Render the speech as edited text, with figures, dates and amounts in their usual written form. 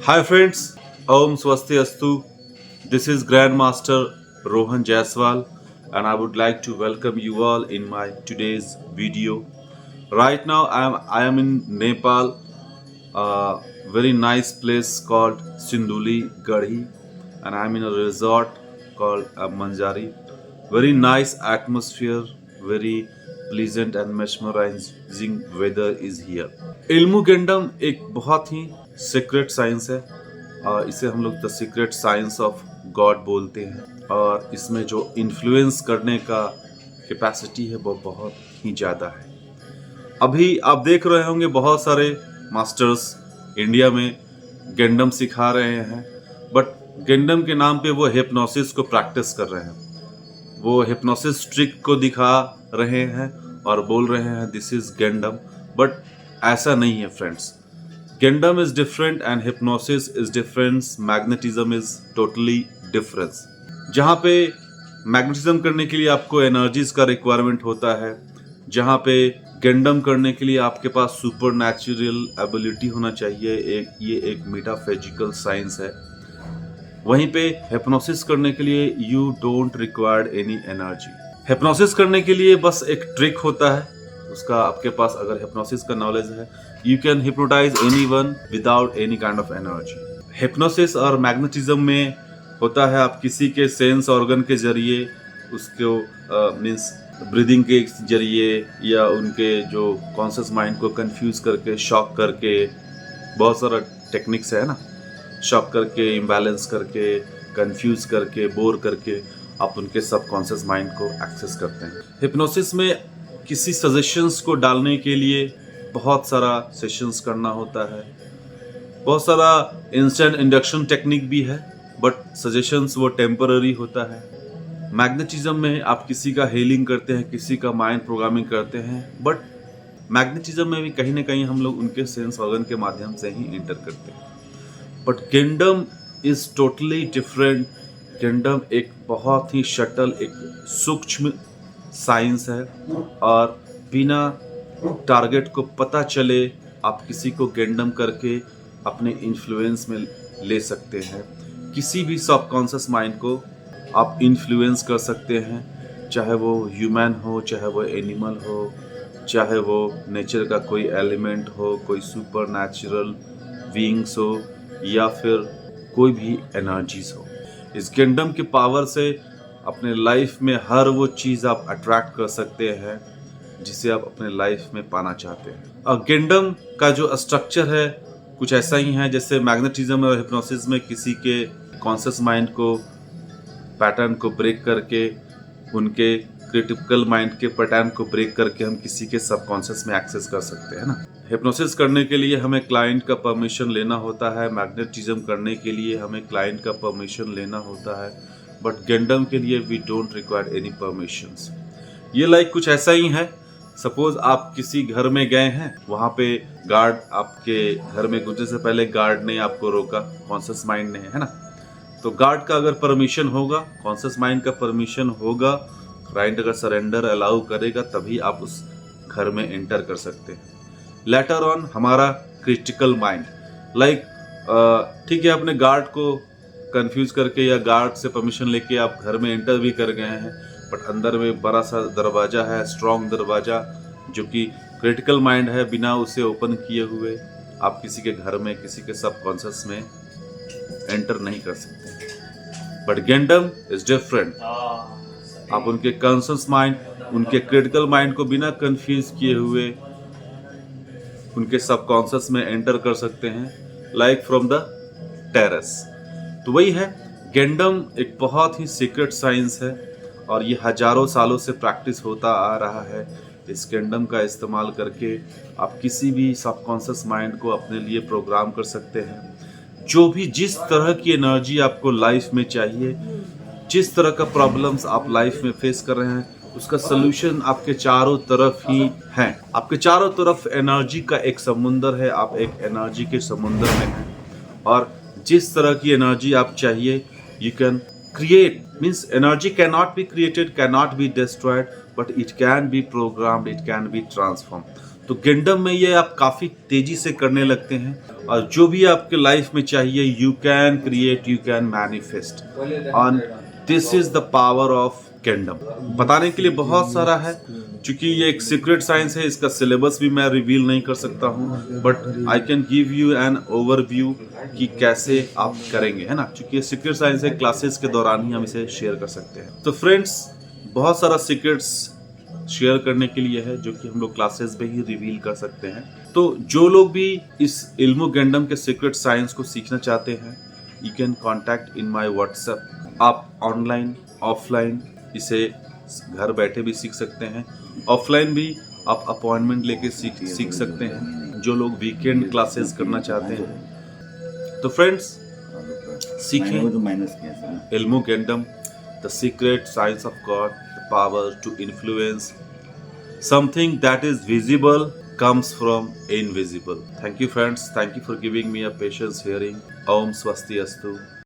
Hi friends, Om Swasti Astu. This is Grandmaster Rohan Jaiswal and I would like to welcome you all in my today's video. Right now I am in Nepal, a very nice place called Sinduli Garhi, and I'm in a resort called Manjari. Very nice atmosphere, very pleasant and mesmerizing weather is here. इल्मु गेंडम एक बहुत ही secret science है और इसे हम लोग the secret science of God बोलते हैं और इसमें जो इन्फ्लुएंस करने का कैपेसिटी है वो बहुत ही ज़्यादा है। अभी आप देख रहे होंगे बहुत सारे मास्टर्स इंडिया में गेंडम सिखा रहे हैं, बट गेंडम के नाम पे वो हिप्नोसिस को प्रैक्टिस कर रहे हैं। वो हिप्नोसिस ट्रिक को दिखा रहे हैं और बोल रहे हैं दिस इज गेंडम, बट ऐसा नहीं है फ्रेंड्स। गेंडम is different and hypnosis is different, magnetism is totally difference. जहाँ पे मैग्नेटिज्म करने के लिए आपको एनर्जीज का रिक्वायरमेंट होता है, जहाँ पे गेंडम करने के लिए आपके पास सुपर नेचुरल एबिलिटी होना चाहिए, ये एक मेटाफिजिकल साइंस है। वहीं पे हिप्नोसिस करने के लिए you don't required any energy. Hypnosis करने के लिए बस एक ट्रिक होता है, उसका आपके पास अगर हिप्नोसिस का नॉलेज है, you can hypnotise anyone without any kind of energy. Hypnosis और मैग्नेटिज्म में होता है आप किसी के सेंस ऑर्गन के जरिए उसको मीन्स ब्रीदिंग के जरिए या उनके जो कॉन्शियस माइंड को कंफ्यूज करके, शॉक करके, बहुत सारा टेक्निक्स है ना, शॉक करके, इम्बैलेंस करके, कंफ्यूज करके, बोर करके आप उनके सबकॉन्शियस माइंड को एक्सेस करते हैं। हिप्नोसिस में किसी सजेशंस को डालने के लिए बहुत सारा सेशंस करना होता है, बहुत सारा इंस्टेंट इंडक्शन टेक्निक भी है, बट सजेशंस वो टेम्पररी होता है। मैग्नेटिज्म में आप किसी का हीलिंग करते हैं, किसी का माइंड प्रोग्रामिंग करते हैं, बट मैग्नेटिज्म में भी कहीं ना कहीं हम लोग उनके सेंस ऑर्गन के माध्यम से ही इंटर करते हैं। बट गेंडम इज टोटली डिफरेंट। गेंडम एक बहुत ही शटल, एक सूक्ष्म साइंस है और बिना टारगेट को पता चले आप किसी को गेंडम करके अपने इन्फ्लुएंस में ले सकते हैं। किसी भी सबकॉन्शियस माइंड को आप इन्फ्लुएंस कर सकते हैं, चाहे वो ह्यूमन हो, चाहे वो एनिमल हो, चाहे वो नेचर का कोई एलिमेंट हो, कोई सुपर नेचुरल बीइंग्स हो या फिर कोई भी एनर्जीज हो। इस गेंडम की पावर से अपने लाइफ में हर वो चीज़ आप अट्रैक्ट कर सकते हैं जिसे आप अपने लाइफ में पाना चाहते हैं। और गेंडम का जो स्ट्रक्चर है कुछ ऐसा ही है जैसे मैग्नेटिज्म और हिप्नोसिस में किसी के कॉन्शियस माइंड को, पैटर्न को ब्रेक करके, उनके क्रिटिकल माइंड के पैटर्न को ब्रेक करके हम किसी के सबकॉन्शियस में एक्सेस कर सकते हैं ना। हिप्नोसिस करने के लिए हमें क्लाइंट का परमिशन लेना होता है, मैग्नेटिज्म करने के लिए हमें क्लाइंट का परमिशन लेना होता है, बट गेंडम के लिए we don't require any permissions. ये लाइक कुछ ऐसा ही है, सपोज आप किसी घर में गए हैं, वहाँ पे गार्ड आपके घर में घुसने से पहले गार्ड ने आपको रोका, कॉन्शियस माइंड ने, है ना। तो गार्ड का अगर परमिशन होगा, कॉन्शियस माइंड का परमिशन होगा, क्लाइंट अगर सरेंडर अलाउ करेगा तभी आप उस घर में एंटर कर सकते हैं। लेटर ऑन हमारा क्रिटिकल माइंड लाइक ठीक है, अपने गार्ड को कंफ्यूज करके या गार्ड से परमिशन लेके आप घर में एंटर भी कर गए हैं, बट अंदर में बड़ा सा दरवाज़ा है, स्ट्रॉन्ग दरवाज़ा, जो कि क्रिटिकल माइंड है, बिना उसे ओपन किए हुए आप किसी के घर में, किसी के सबकॉन्शियस में एंटर नहीं कर सकते। बट गेंडम इज डिफरेंट। आप उनके कॉन्शियस माइंड, उनके क्रिटिकल माइंड को बिना कंफ्यूज किए हुए उनके सबकॉन्शियस में एंटर कर सकते हैं, लाइक फ्रॉम द टेरेस। तो वही है, गेंडम एक बहुत ही सीक्रेट साइंस है और ये हजारों सालों से प्रैक्टिस होता आ रहा है। इस गेंडम का इस्तेमाल करके आप किसी भी सबकॉन्शियस माइंड को अपने लिए प्रोग्राम कर सकते हैं। जो भी जिस तरह की एनर्जी आपको लाइफ में चाहिए, जिस तरह का प्रॉब्लम्स आप लाइफ में फेस कर रहे हैं, उसका सलूशन आपके चारों तरफ ही है। आपके चारों तरफ एनर्जी का एक समुंदर है, आप एक एनर्जी के समुंदर में हैं और जिस तरह की एनर्जी आप चाहिए you can create. Means energy can not be created, can not be destroyed, but it can be programmed, it can be transform. तो गेंडम में ये आप काफ़ी तेज़ी से करने लगते हैं और जो भी आपके लाइफ में चाहिए you can create, you can manifest. On this is the power of kingdom. बताने के लिए बहुत सारा है, क्योंकि ये एक सीक्रेट साइंस है, इसका सिलेबस भी मैं रिवील नहीं कर सकता हूँ, but I can give you an overview कि कैसे आप करेंगे, है ना। क्योंकि ये सीक्रेट साइंस है, क्लासेस के दौरान ही हम इसे शेयर कर सकते हैं। तो फ्रेंड्स, बहुत सारा सीक्रेट्स शेयर करने के लिए है जो कि हम लोग क्लासेस में ही रिवील कर सकते हैं। तो जो लोग भी इस इल्मो गैंडम के सीक्रेट साइंस को सीखना चाहते हैं, you can contact in my WhatsApp. आप ऑनलाइन ऑफलाइन इसे घर बैठे भी सीख सकते हैं, ऑफलाइन भी आप अपॉइंटमेंट लेके सीख सकते हैं, जो लोग वीकेंड क्लासेस करना चाहते हैं। तो फ्रेंड्स, सीखें इल्मो गैंडम, the secret science of God, the power to influence something that is visible comes from invisible. Thank you friends, thank you for giving me a patience hearing. Om Swasti Astu.